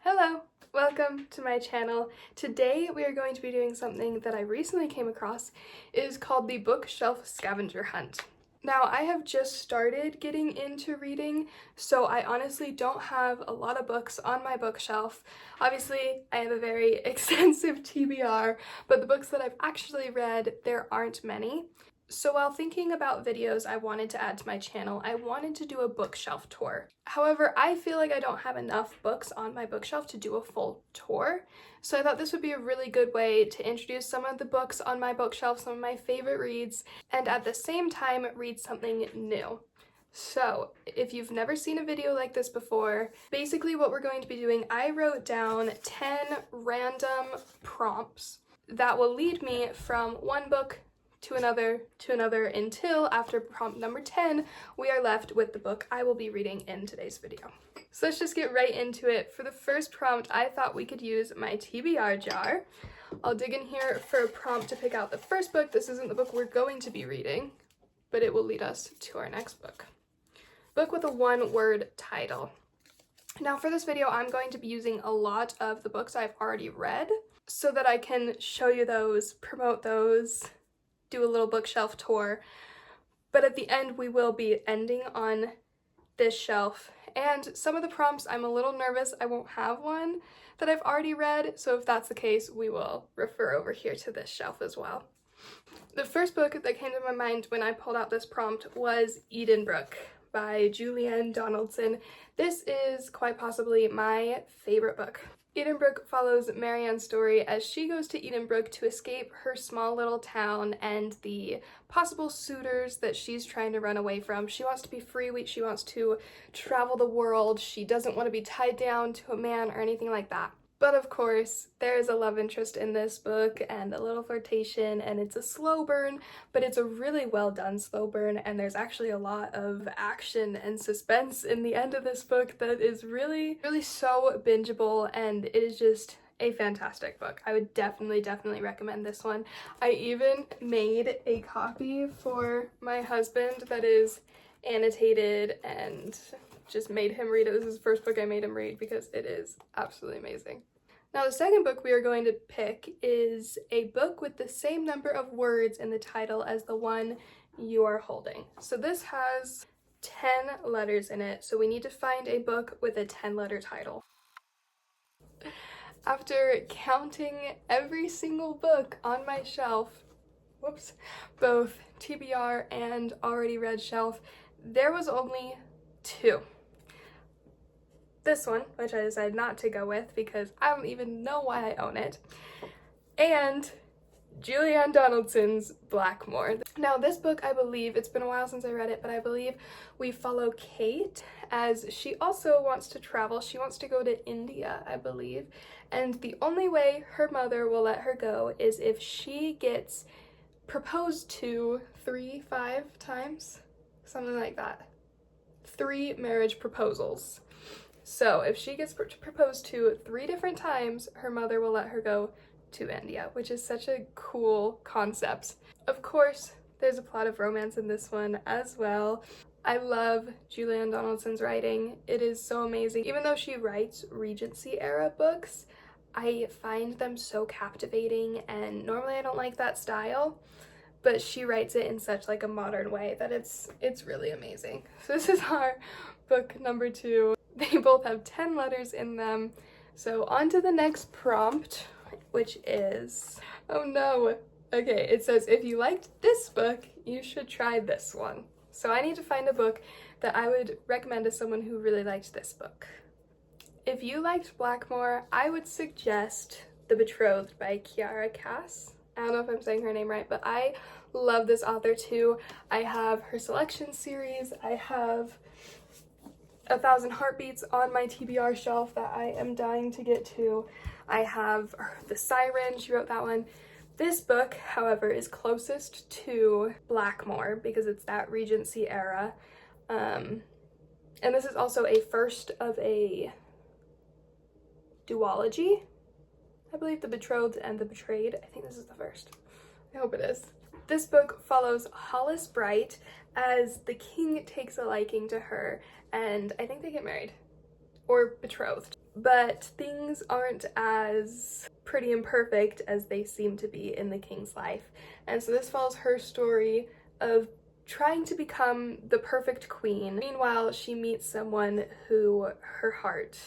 Hello! Welcome to my channel. Today we are going to be doing something that I recently came across. It is called the Bookshelf Scavenger Hunt. Now, I have just started getting into reading, so I honestly don't have a lot of books on my bookshelf. Obviously, I have a very extensive TBR, but the books that I've actually read, there aren't many. So while thinking about videos I wanted to add to my channel, I wanted to do a bookshelf tour. However, I feel like I don't have enough books on my bookshelf to do a full tour, so I thought this would be a really good way to introduce some of the books on my bookshelf, some of my favorite reads, and at the same time read something new. So, if you've never seen a video like this before, basically what we're going to be doing, I wrote down 10 random prompts that will lead me from one book to another until after prompt number 10 we are left with the book I will be reading in today's video. So let's just get right into it. For the first prompt, I thought we could use my TBR jar. I'll dig in here for a prompt to pick out the first book. This isn't the book we're going to be reading, but it will lead us to our next book. Book with a one-word title. Now for this video, I'm going to be using a lot of the books I've already read so that I can show you those, promote those, do a little bookshelf tour, but at the end we will be ending on this shelf. And some of the prompts, I'm a little nervous I won't have one that I've already read, so if that's the case, we will refer over here to this shelf as well. The first book that came to my mind when I pulled out this prompt was Edenbrooke by Julianne Donaldson. This is quite possibly my favorite book. Edenbrooke follows Marianne's story as she goes to Edenbrooke to escape her small little town and the possible suitors that she's trying to run away from. She wants to be free, she wants to travel the world, she doesn't want to be tied down to a man or anything like that. But of course, there is a love interest in this book and a little flirtation, and it's a slow burn, but it's a really well done slow burn, and there's actually a lot of action and suspense in the end of this book that is really so bingeable, and it is just a fantastic book. I would definitely recommend this one. I even made a copy for my husband that is annotated and just made him read it. This is the first book I made him read because it is absolutely amazing. Now the second book we are going to pick is a book with the same number of words in the title as the one you are holding. So this has 10 letters in it, so we need to find a book with a 10-letter title. After counting every single book on my shelf, both TBR and already read shelf, there was only 2. This one, which I decided not to go with because I don't even know why I own it, and Julianne Donaldson's Blackmore. Now this book, I believe, it's been a while since I read it, but I believe we follow Kate as she also wants to travel. She wants to go to India, I believe, and the only way her mother will let her go is if she gets proposed to 5 times, something like that. 3 marriage proposals. So if she gets proposed to 3 different times, her mother will let her go to India, which is such a cool concept. Of course, there's a plot of romance in this one as well. I love Julianne Donaldson's writing. It is so amazing. Even though she writes Regency era books, I find them so captivating, and normally I don't like that style, but she writes it in such like a modern way that it's really amazing. So this is our book number 2. They both have 10 letters in them. So on to the next prompt, which is, oh no. Okay, it says, if you liked this book, you should try this one. So I need to find a book that I would recommend to someone who really liked this book. If you liked Blackmore, I would suggest The Betrothed by Kiara Cass. I don't know if I'm saying her name right, but I love this author too. I have her selection series. I have 1,000 Heartbeats on my TBR shelf that I am dying to get to. I have The Siren, she wrote that one. This book, however, is closest to Blackmore because it's that Regency era. And this is also a first of a duology. I believe The Betrothed and The Betrayed. I think this is the first. I hope it is. This book follows Hollis Bright as the king takes a liking to her, and I think they get married or betrothed. but things aren't as pretty and perfect as they seem to be in the king's life. And so this follows her story of trying to become the perfect queen. Meanwhile, she meets someone who her heart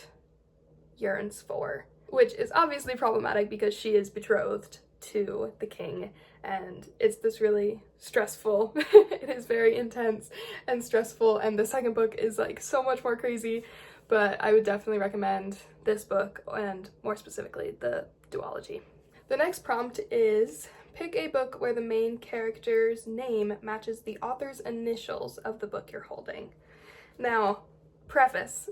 yearns for, which is obviously problematic because she is betrothed to the king, and it's this really stressful it is very intense and stressful, and the second book is like so much more crazy, but I would definitely recommend this book, and more specifically the duology. The next prompt is pick a book where the main character's name matches the author's initials of the book you're holding. Now, preface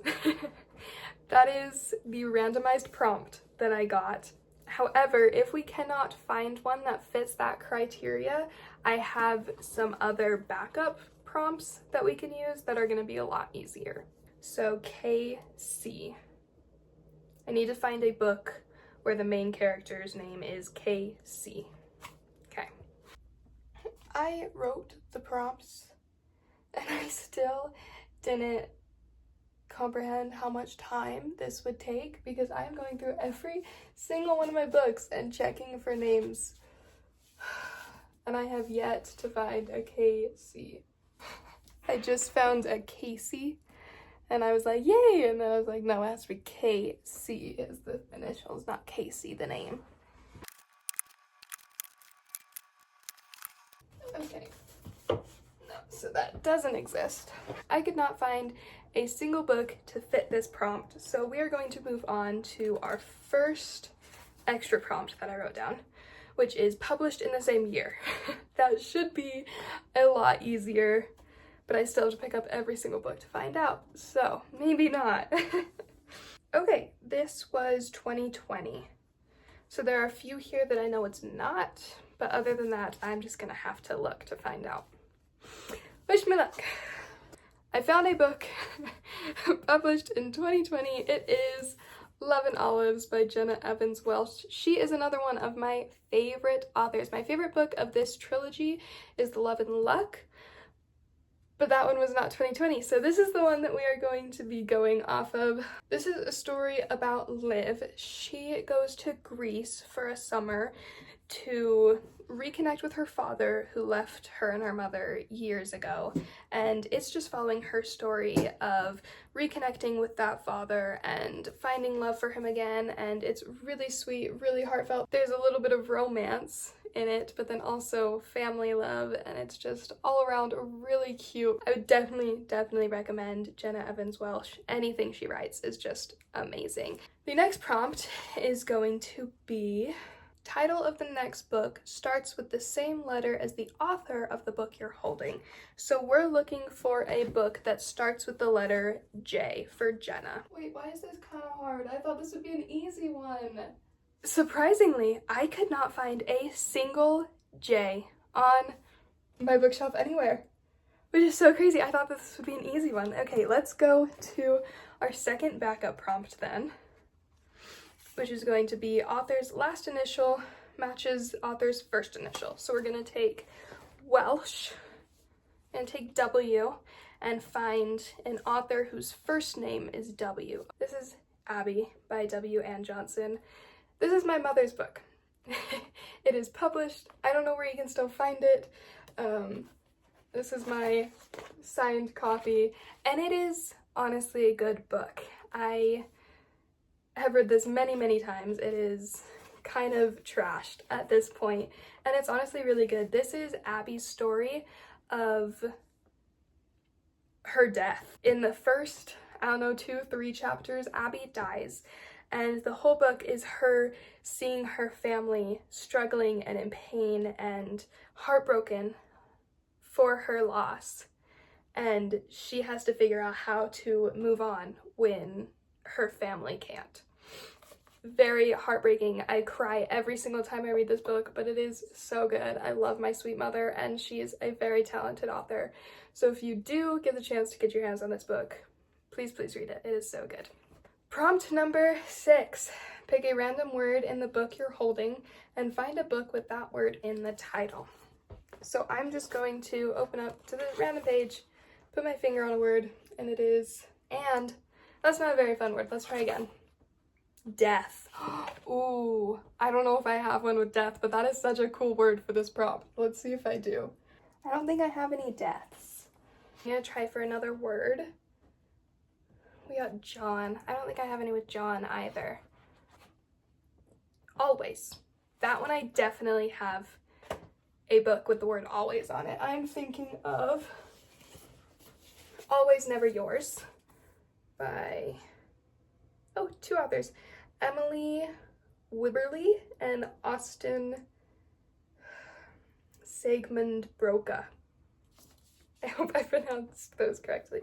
that is the randomized prompt that I got. However, if we cannot find one that fits that criteria, I have some other backup prompts that we can use that are going to be a lot easier. So KC. I need to find a book where the main character's name is KC. Okay. I wrote the prompts and I still didn't comprehend how much time this would take because I'm going through every single one of my books and checking for names, and I have yet to find a KC. I just found a Casey and I was like, yay, and then I was like, no, it has to be KC is the initials, not Casey the name. Okay, no, so that doesn't exist. I could not find a single book to fit this prompt, so we are going to move on to our first extra prompt that I wrote down, which is published in the same year. That should be a lot easier, but I still have to pick up every single book to find out, so maybe not. Okay, this was 2020, so there are a few here that I know it's not, but other than that, I'm just gonna have to look to find out. Wish me luck. I found a book published in 2020. It is Love and Olives by Jenna Evans Welch. She is another one of my favorite authors. My favorite book of this trilogy is The Love and Luck, but that one was not 2020, so this is the one that we are going to be going off of. This is a story about Liv. She goes to Greece for a summer to reconnect with her father who left her and her mother years ago, and it's just following her story of reconnecting with that father and finding love for him again, and it's really sweet, really heartfelt. There's a little bit of romance in it, but then also family love, and it's just all around really cute. I would definitely recommend Jenna Evans Welch. Anything she writes is just amazing. The next prompt is going to be title of the next book starts with the same letter as the author of the book you're holding. So we're looking for a book that starts with the letter J for Jenna. Wait, why is this kind of hard? I thought this would be an easy one. Surprisingly, I could not find a single J on my bookshelf anywhere, which is so crazy. I thought this would be an easy one. Okay, let's go to our second backup prompt then, which is going to be author's last initial matches author's first initial. So we're going to take Welsh and take W and find an author whose first name is W. This is Abby by W. Ann Johnson. This is my mother's book. It is published. I don't know where you can still find it. This is my signed copy, and it is honestly a good book. I have read this many times. It is kind of trashed at this point, and it's honestly really good. This is Abby's story of her death. In the first, I don't know, 2-3 chapters, Abby dies, and the whole book is her seeing her family struggling and in pain and heartbroken for her loss, and she has to figure out how to move on when her family can't. Very heartbreaking. I cry every single time I read this book, but it is so good. I love my sweet mother, and she is a very talented author. So if you do get the chance to get your hands on this book, please read it. It is so good. Prompt number 6. Pick a random word in the book you're holding and find a book with that word in the title. So I'm just going to open up to the random page, put my finger on a word, and it is and. That's not a very fun word. Let's try again. Death. Ooh, I don't know if I have one with death, but that is such a cool word for this prompt. Let's see if I do. I don't think I have any deaths. I'm gonna try for another word. We got John. I don't think I have any with John either. Always. That one I definitely have a book with the word always on it. I'm thinking of Always Never Yours by, oh, two authors, Emily Wibberley and Austin Sigmund Broca. I hope I pronounced those correctly.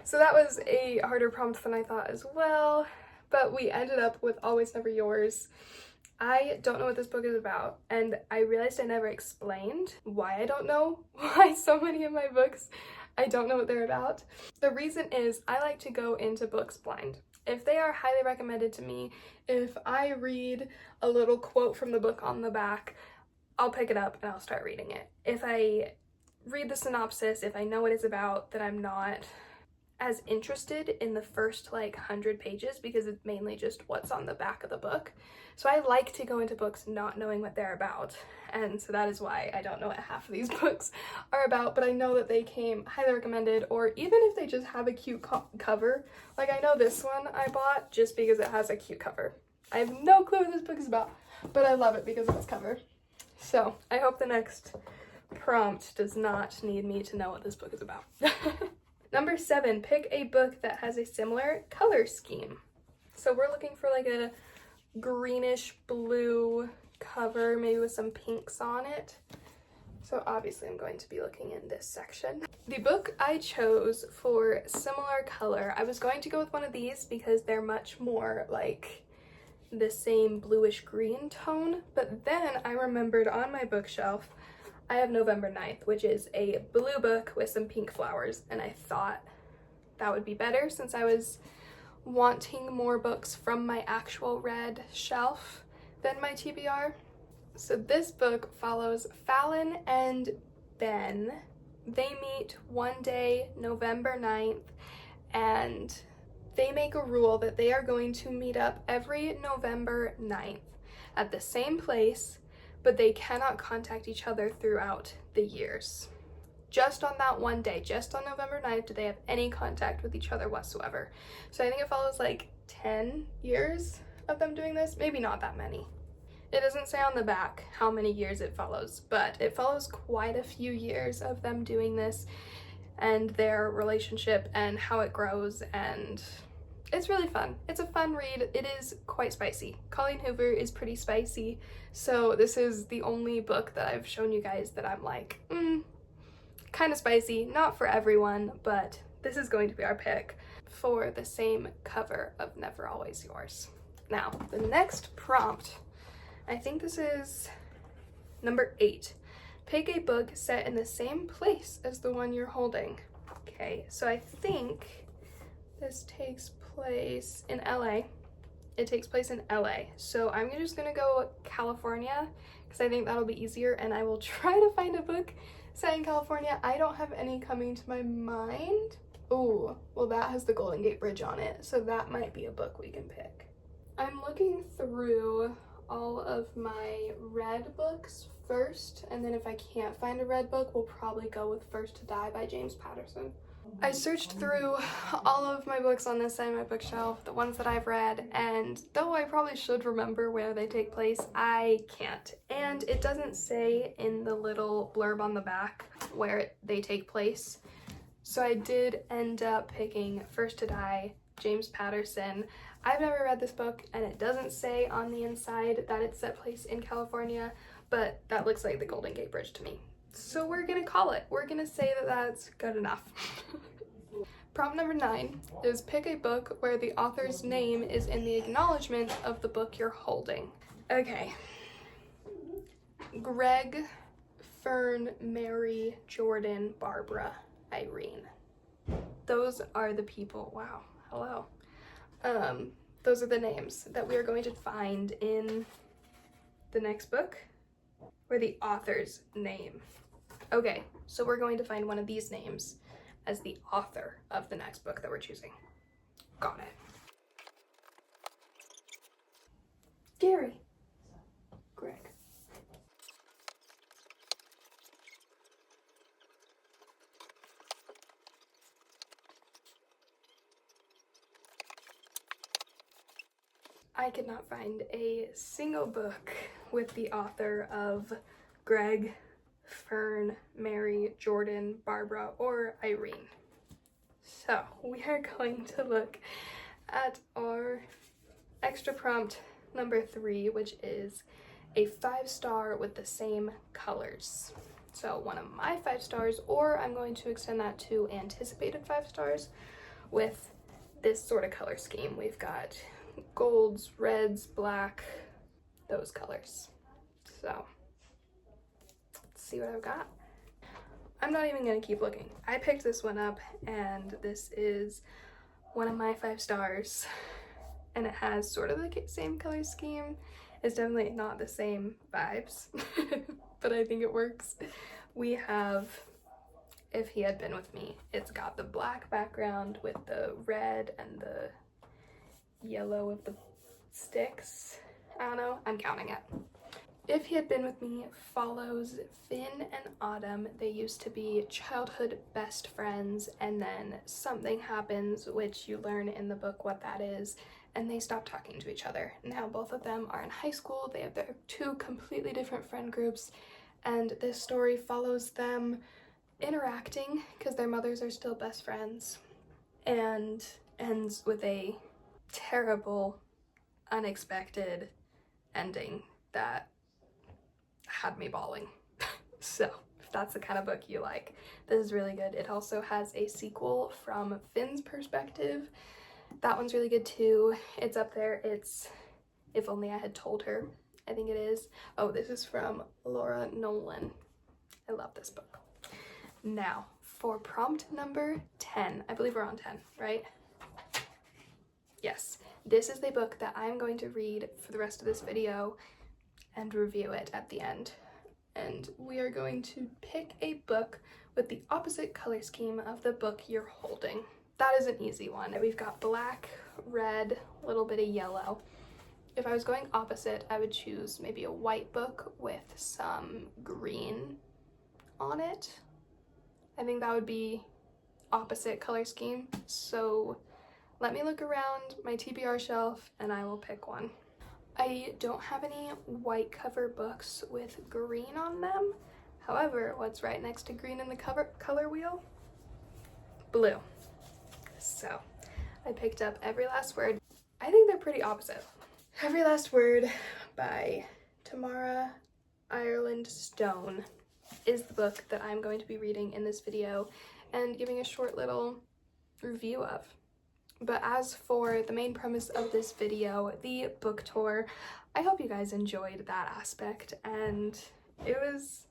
So that was a harder prompt than I thought as well, but we ended up with Always Never Yours. I don't know what this book is about, and I realized I never explained why I don't know why so many of my books I don't know what they're about. The reason is I like to go into books blind. If they are highly recommended to me, if I read a little quote from the book on the back, I'll pick it up and I'll start reading it. If I read the synopsis, if I know what it's about, then I'm not as interested in the first like 100 pages because it's mainly just what's on the back of the book. So I like to go into books not knowing what they're about, and so that is why I don't know what half of these books are about, but I know that they came highly recommended, or even if they just have a cute cover. Like I know this one I bought just because it has a cute cover. I have no clue what this book is about, but I love it because of its cover. So I hope the next prompt does not need me to know what this book is about. Number 7, pick a book that has a similar color scheme. So we're looking for like a greenish blue cover, maybe with some pinks on it. So obviously I'm going to be looking in this section. The book I chose for similar color, I was going to go with one of these because they're much more like the same bluish green tone, but then I remembered on my bookshelf I have November 9th, which is a blue book with some pink flowers, and I thought that would be better since I was wanting more books from my actual red shelf than my TBR. So this book follows Fallon and Ben. They meet one day, November 9th, and they make a rule that they are going to meet up every November 9th at the same place, but they cannot contact each other throughout the years. Just on that one day, just on November 9th, do they have any contact with each other whatsoever. So I think it follows like 10 years of them doing this, maybe not that many. It doesn't say on the back how many years it follows, but it follows quite a few years of them doing this and their relationship and how it grows, and it's really fun. It's a fun read. It is quite spicy. Colleen Hoover is pretty spicy, so this is the only book that I've shown you guys that I'm like, kind of spicy. Not for everyone, but this is going to be our pick for the same cover of Never Always Yours. Now, the next prompt, I think this is number 8. Pick a book set in the same place as the one you're holding. Okay, so I think this takes place in LA. It takes place in LA. So I'm just gonna go California because I think that'll be easier, and I will try to find a book set in California. I don't have any coming to my mind. Oh, well that has the Golden Gate Bridge on it, so that might be a book we can pick. I'm looking through all of my red books first, and then if I can't find a red book, we'll probably go with First to Die by James Patterson. I searched through all of my books on this side of my bookshelf, the ones that I've read, and though I probably should remember where they take place, I can't. And it doesn't say in the little blurb on the back where they take place. So I did end up picking First to Die, James Patterson. I've never read this book, and it doesn't say on the inside that it's set place in California, but that looks like the Golden Gate Bridge to me. So we're gonna call it. We're gonna say that that's good enough. Prompt number 9 is pick a book where the author's name is in the acknowledgement of the book you're holding. Okay. Greg, Fern, Mary, Jordan, Barbara, Irene. Those are the people. Wow. Hello. Those are the names that we are going to find in the next book, or the author's name. Okay, so we're going to find one of these names as the author of the next book that we're choosing. Got it. scary. Greg. I could not find a single book with the author of Greg, Fern, Mary, Jordan, Barbara, or Irene. So we are going to look at our extra prompt number 3, which is a 5-star with the same colors. So one of my 5 stars, or I'm going to extend that to anticipated 5 stars with this sort of color scheme. We've got golds, reds, black, those colors. So let's see what I've got. I'm not even gonna keep looking. I picked this one up and this is one of my 5 stars, and it has sort of the same color scheme. It's definitely not the same vibes, but I think it works. We have If He Had Been With Me. It's got the black background with the red and the yellow of the sticks. I don't know, I'm counting it. If He Had Been With Me follows Finn and Autumn. They used to be childhood best friends, and then something happens, which you learn in the book what that is, and they stop talking to each other. Now both of them are in high school. They have their 2 completely different friend groups, and this story follows them interacting because their mothers are still best friends, and ends with a terrible, unexpected ending that had me bawling. So if that's the kind of book you like, this is really good. It also has a sequel from Finn's perspective. That one's really good too. It's up there. It's If Only I Had Told Her, I think it is. Oh, this is from Laura Nolan. I love this book. Now for prompt number 10, I believe we're on 10, right? Yes, this is the book that I'm going to read for the rest of this video and review it at the end. And we are going to pick a book with the opposite color scheme of the book you're holding. That is an easy one. We've got black, red, a little bit of yellow. If I was going opposite, I would choose maybe a white book with some green on it. I think that would be opposite color scheme. So let me look around my TBR shelf and I will pick one. I don't have any white cover books with green on them. However, what's right next to green in the color wheel? Blue. So I picked up Every Last Word. I think they're pretty opposite. Every Last Word by Tamara Ireland Stone is the book that I'm going to be reading in this video and giving a short little review of. But as for the main premise of this video, the book tour, I hope you guys enjoyed that aspect, and it was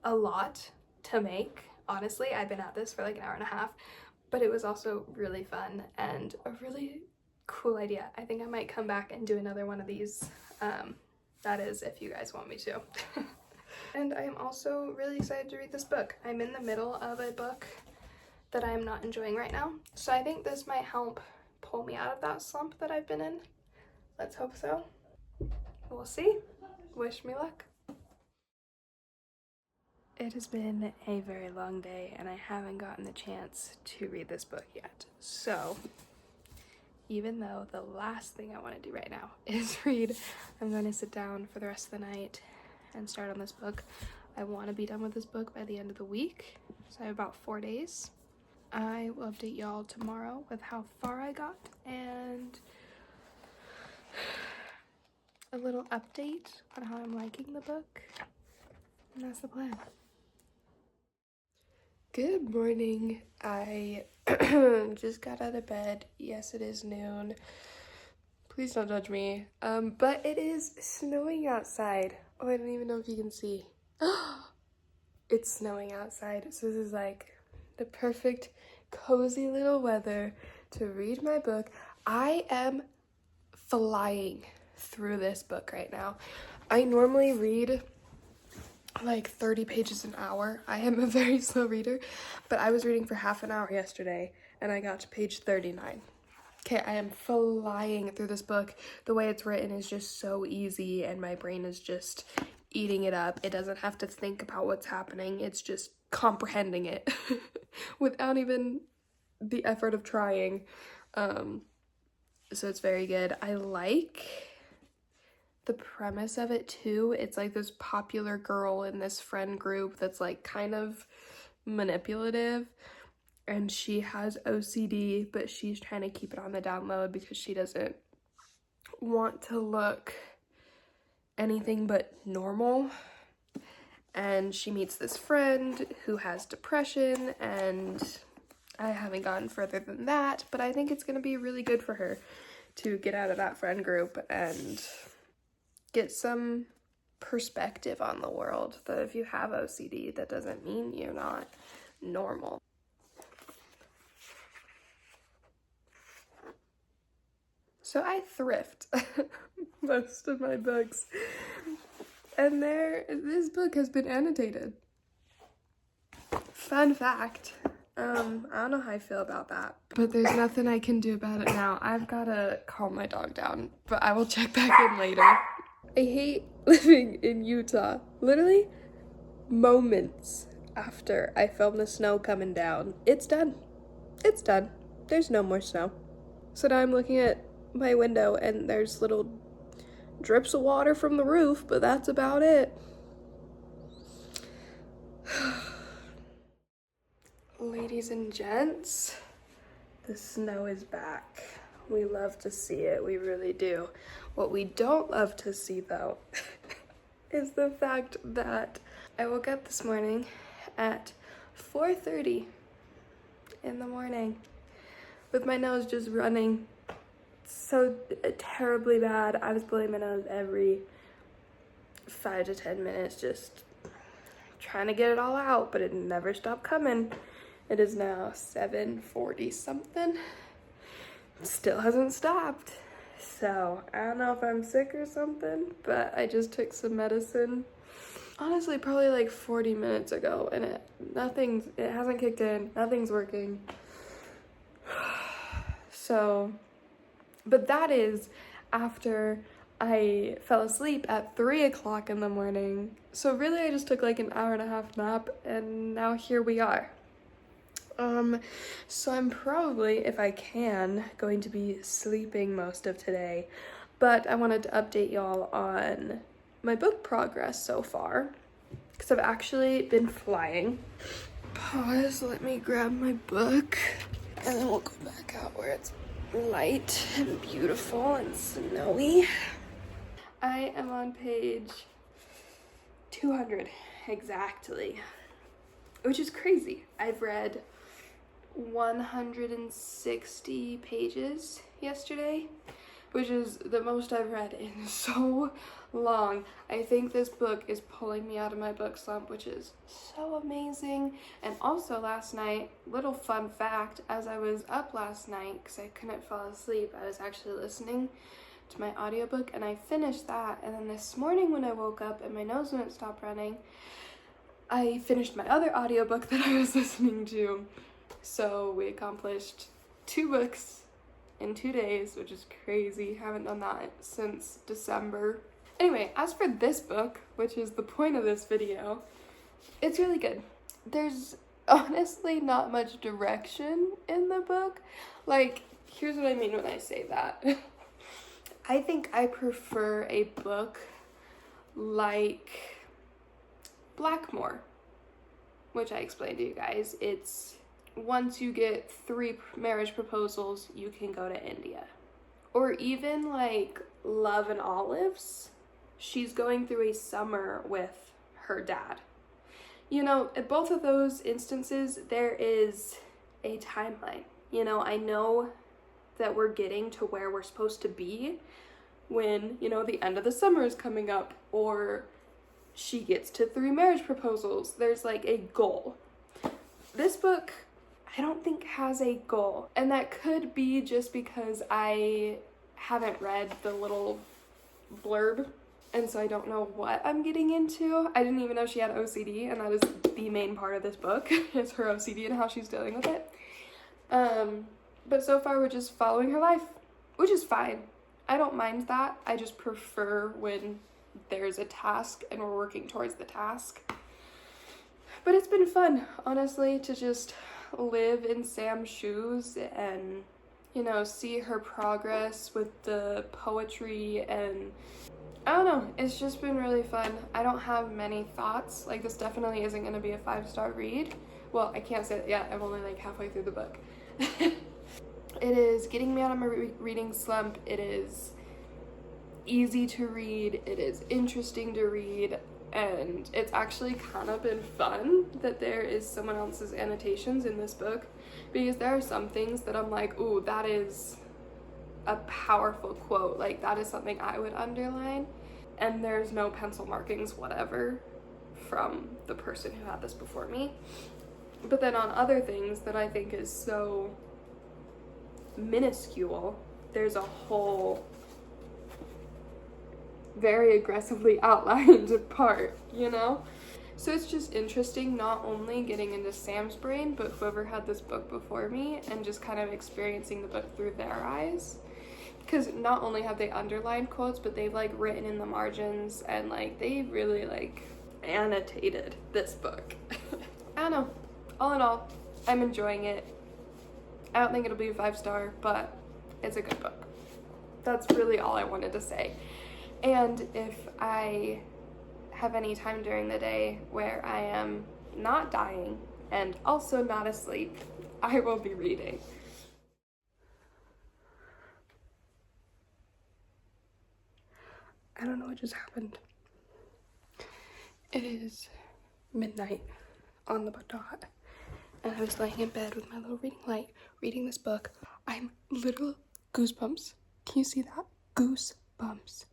a lot to make. Honestly, I've been at this for like an hour and a half, but it was also really fun and a really cool idea. I think I might come back and do another one of these. That is, if you guys want me to. And I am also really excited to read this book. I'm in the middle of a book that I am not enjoying right now, so I think this might help pull me out of that slump that I've been in. Let's hope so. We'll see. Wish me luck. It has been a very long day and I haven't gotten the chance to read this book yet. So even though the last thing I want to do right now is read, I'm going to sit down for the rest of the night and start on this book. I want to be done with this book by the end of the week, so I have about 4 days. I will update y'all tomorrow with how far I got and a little update on how I'm liking the book. And that's the plan. Good morning. I just got out of bed. Yes, it is noon. Please don't judge me. But it is snowing outside. Oh, I don't even know if you can see. It's snowing outside. So this is like the perfect cozy little weather to read my book. I am flying through this book right now. I normally read like 30 pages an hour. I am a very slow reader, but I was reading for half an hour yesterday and I got to page 39. Okay, I am flying through this book. The way it's written is just so easy and my brain is just eating it up. It doesn't have to think about what's happening. It's just comprehending it without even the effort of trying. So it's very good. I like the premise of it too. It's like this popular girl in this friend group that's like kind of manipulative. And she has OCD, but she's trying to keep it on the down low because she doesn't want to look anything but normal. And she meets this friend who has depression, and I haven't gotten further than that, but I think it's going to be really good for her to get out of that friend group and get some perspective on the world, that if you have OCD, that doesn't mean you're not normal. So I thrift most of my books, and this book has been annotated. Fun fact. I don't know how I feel about that, but there's nothing I can do about it now. I've gotta calm my dog down, but I will check back in later. I hate living in Utah. Literally, moments after I filmed the snow coming down, it's done. It's done. There's no more snow. So now I'm looking at my window and there's little drips of water from the roof, but that's about it. Ladies and gents, the snow is back. We love to see it, we really do. What we don't love to see though is the fact that I woke up this morning at 4:30 in the morning with my nose just running so terribly bad. I was blowing my nose every 5 to 10 minutes, just trying to get it all out, but it never stopped coming. It is now 7:40 something. Still hasn't stopped. So I don't know if I'm sick or something, but I just took some medicine. Honestly, probably like 40 minutes ago, and it hasn't kicked in, nothing's working. So, but that is after I fell asleep at 3 o'clock in the morning. So really I just took like an hour and a half nap, and now here we are. So I'm probably, if I can, going to be sleeping most of today, but I wanted to update y'all on my book progress so far, because I've actually been flying. Pause, let me grab my book, and then we'll go back out where it's light and beautiful and snowy. I am on page 200 exactly, which is crazy. I've read 160 pages yesterday, which is the most I've read in so long. I think this book is pulling me out of my book slump, which is so amazing. And also last night, little fun fact, as I was up last night, because I couldn't fall asleep, I was actually listening to my audiobook, and I finished that. And then this morning when I woke up and my nose wouldn't stop running, I finished my other audiobook that I was listening to. So we accomplished 2 books in 2 days, which is crazy. Haven't done that since December. Anyway, as for this book, which is the point of this video, it's really good. There's honestly not much direction in the book. Like, here's what I mean when I say that. I think I prefer a book like Blackmore, which I explained to you guys. It's once you get 3 marriage proposals, you can go to India. Or even like Love and Olives. She's going through a summer with her dad. You know, at both of those instances, there is a timeline. You know, I know that we're getting to where we're supposed to be when, you know, the end of the summer is coming up, or she gets to 3 marriage proposals. There's like a goal. This book, I don't think has a goal, and that could be just because I haven't read the little blurb, and so I don't know what I'm getting into. I didn't even know she had OCD, and that is the main part of this book, is her OCD and how she's dealing with it. But so far we're just following her life, which is fine. I don't mind that. I just prefer when there's a task and we're working towards the task. But it's been fun, honestly, to just live in Sam's shoes and, you know, see her progress with the poetry, and I don't know, it's just been really fun. I don't have many thoughts. Like, this definitely isn't going to be a 5-star read. Well, I can't say that yet. I'm only like halfway through the book. It is getting me out of my reading slump. It is easy to read. It is interesting to read. And it's actually kind of been fun that there is someone else's annotations in this book, because there are some things that I'm like, ooh, that is a powerful quote. Like, that is something I would underline. And there's no pencil markings, whatever, from the person who had this before me. But then on other things that I think is so minuscule, there's a whole very aggressively outlined part, you know? So it's just interesting not only getting into Sam's brain, but whoever had this book before me, and just kind of experiencing the book through their eyes. Because not only have they underlined quotes, but they've like written in the margins, and like they really like annotated this book. I don't know. All in all, I'm enjoying it. I don't think it'll be a 5-star, but it's a good book. That's really all I wanted to say. And if I have any time during the day where I am not dying and also not asleep, I will be reading. I don't know what just happened. It is midnight on the dot, and I was laying in bed with my little reading light, reading this book. I'm literal goosebumps. Can you see that? Goosebumps.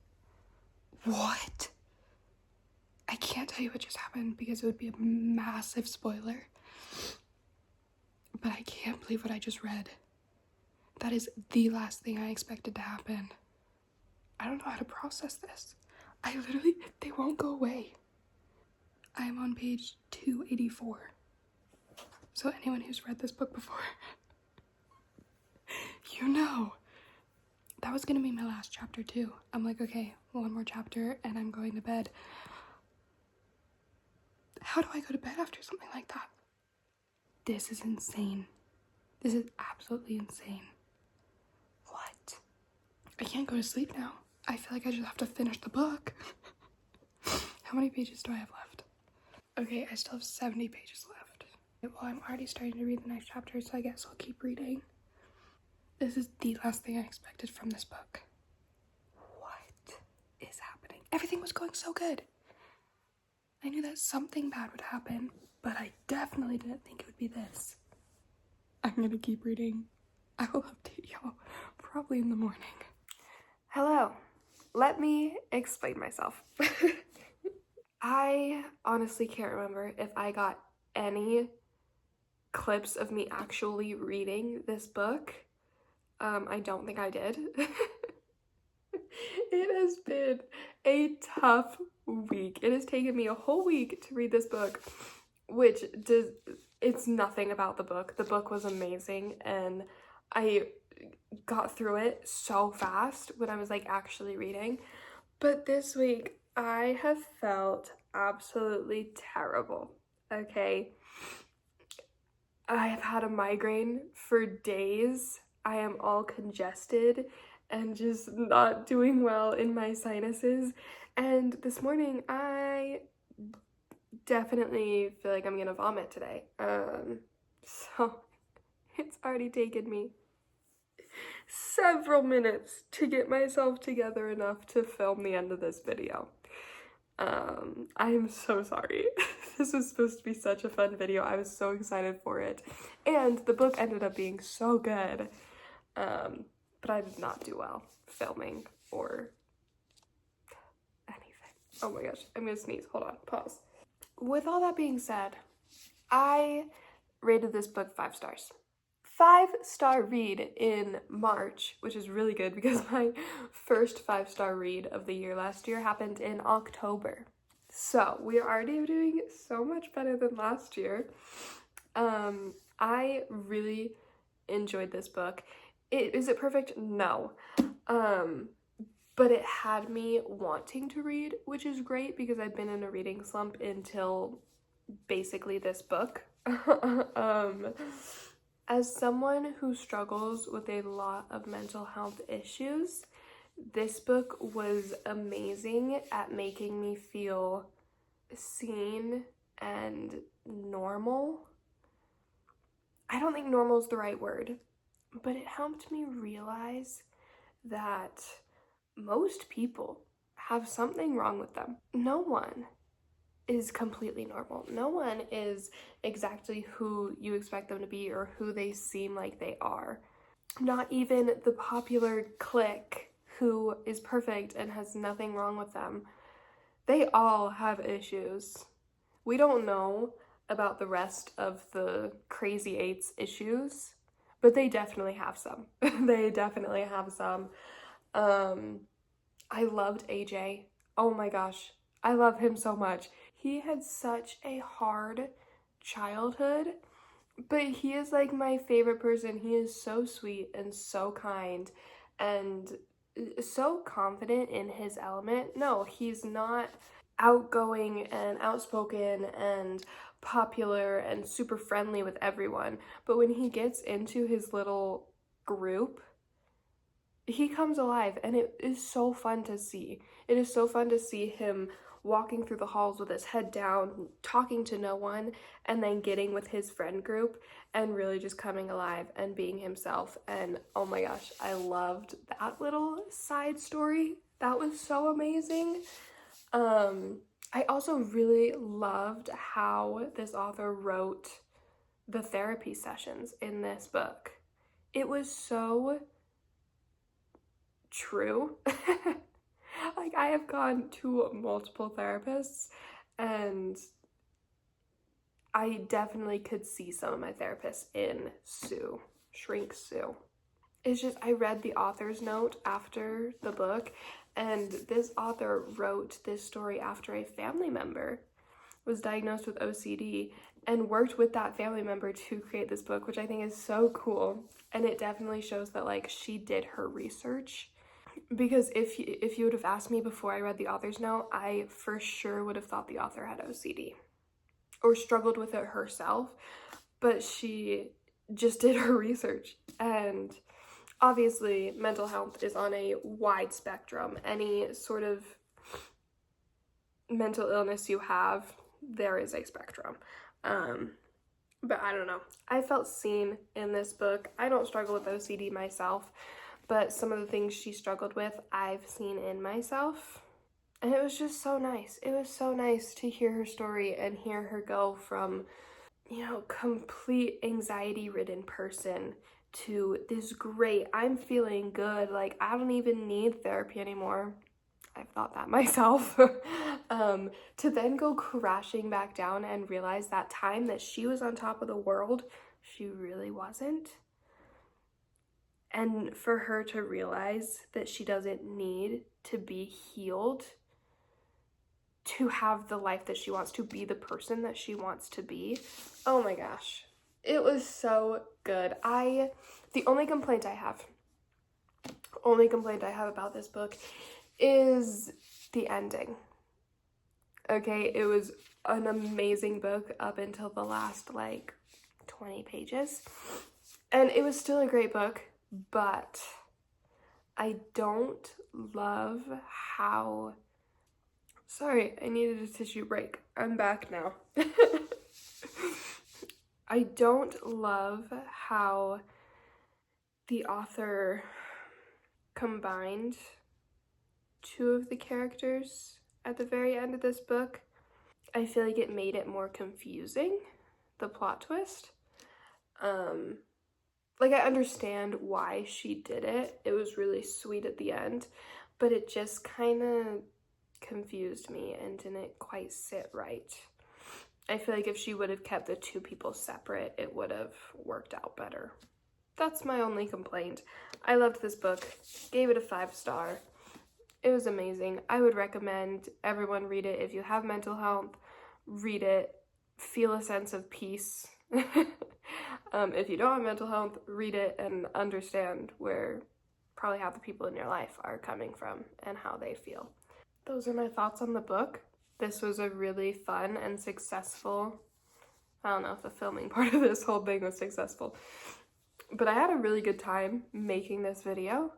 What? I can't tell you what just happened because it would be a massive spoiler. But I can't believe what I just read. That is the last thing I expected to happen. I don't know how to process this. They won't go away. I am on page 284. So anyone who's read this book before, you know. That was gonna be my last chapter too. I'm like, okay, one more chapter and I'm going to bed. How do I go to bed after something like that? This is insane. This is absolutely insane. What? I can't go to sleep now. I feel like I just have to finish the book. How many pages do I have left? Okay, I still have 70 pages left. Well, I'm already starting to read the next chapter, so I guess I'll keep reading. This is the last thing I expected from this book. What is happening? Everything was going so good. I knew that something bad would happen, but I definitely didn't think it would be this. I'm gonna keep reading. I will update y'all probably in the morning. Hello. Let me explain myself. I honestly can't remember if I got any clips of me actually reading this book. I don't think I did. It has been a tough week. It has taken me a whole week to read this book, which it's nothing about the book. The book was amazing, and I got through it so fast when I was like actually reading. But this week I have felt absolutely terrible. Okay, I have had a migraine for days. I am all congested and just not doing well in my sinuses. And this morning I definitely feel like I'm gonna vomit today. So it's already taken me several minutes to get myself together enough to film the end of this video. I am so sorry. This was supposed to be such a fun video. I was so excited for it. And the book ended up being so good. But I did not do well filming or anything. Oh my gosh, I'm gonna sneeze. Hold on, pause. With all that being said, I rated this book 5 stars. 5-star read in March, which is really good because my first 5-star read of the year last year happened in October. So we are already doing so much better than last year. I really enjoyed this book. Is it perfect? No. But it had me wanting to read, which is great because I've been in a reading slump until basically this book. As someone who struggles with a lot of mental health issues, this book was amazing at making me feel seen and normal. I don't think normal is the right word, but it helped me realize that most people have something wrong with them. No one is completely normal. No one is exactly who you expect them to be or who they seem like they are. Not even the popular clique who is perfect and has nothing wrong with them. They all have issues. We don't know about the rest of the crazy eights issues, but they definitely have some. They definitely have some. I loved AJ. Oh my gosh, I love him so much. He had such a hard childhood, but he is like my favorite person. He is so sweet and so kind and so confident in his element. No, he's not outgoing and outspoken and popular and super friendly with everyone, but when he gets into his little group, he comes alive, and it is so fun to see. It is so fun to see him walking through the halls with his head down, talking to no one, and then getting with his friend group and really just coming alive and being himself. And oh my gosh, I loved that little side story. That was so amazing. I also really loved how this author wrote the therapy sessions in this book. It was so true. Like, I have gone to multiple therapists, and I definitely could see some of my therapists in Sue, Shrink Sue. It's just, I read the author's note after the book, and this author wrote this story after a family member was diagnosed with OCD and worked with that family member to create this book, which I think is so cool. And it definitely shows that, like, she did her research. Because if you would have asked me before I read the author's note, I for sure would have thought the author had OCD or struggled with it herself, but she just did her research. And obviously, mental health is on a wide spectrum. Any sort of mental illness you have, there is a spectrum. But I don't know. I felt seen in this book. I don't struggle with OCD myself, but some of the things she struggled with, I've seen in myself. And it was just so nice. It was so nice to hear her story and hear her go from, complete anxiety-ridden person to this great, I'm feeling good, like, I don't even need therapy anymore. I've thought that myself. To then go crashing back down and realize that time that she was on top of the world, she really wasn't. And for her to realize that she doesn't need to be healed to have the life that she wants, to be the person that she wants to be. Oh my gosh. It was so good. The only complaint I have about this book is the ending. Okay, it was an amazing book up until the last, 20 pages. And it was still a great book, but I don't love how... Sorry, I needed a tissue break. I'm back now. I don't love how the author combined two of the characters at the very end of this book. I feel like it made it more confusing, the plot twist. I understand why she did it. It was really sweet at the end, but it just kind of confused me and didn't quite sit right. I feel like if she would have kept the two people separate, it would have worked out better. That's my only complaint. I loved this book, gave it a 5-star. It was amazing. I would recommend everyone read it. If you have mental health, read it. Feel a sense of peace. If you don't have mental health, read it and understand where probably half the people in your life are coming from and how they feel. Those are my thoughts on the book. This was a really fun and successful, I don't know if the filming part of this whole thing was successful, but I had a really good time making this video.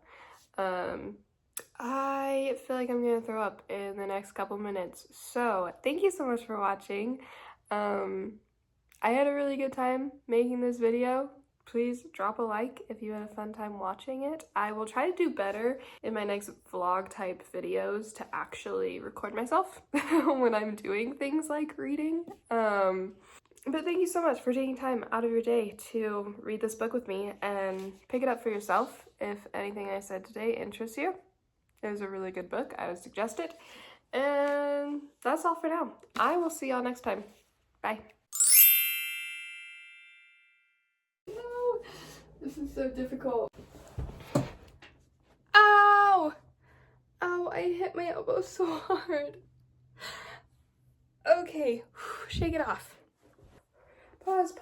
I feel like I'm gonna throw up in the next couple minutes, so thank you so much for watching. I had a really good time making this video. Please drop a like if you had a fun time watching it. I will try to do better in my next vlog type videos to actually record myself when I'm doing things like reading. But thank you so much for taking time out of your day to read this book with me and pick it up for yourself if anything I said today interests you. It was a really good book. I would suggest it. And that's all for now. I will see y'all next time. Bye. No, this is so difficult. Ow! Ow, I hit my elbow so hard. Okay, shake it off. Pause.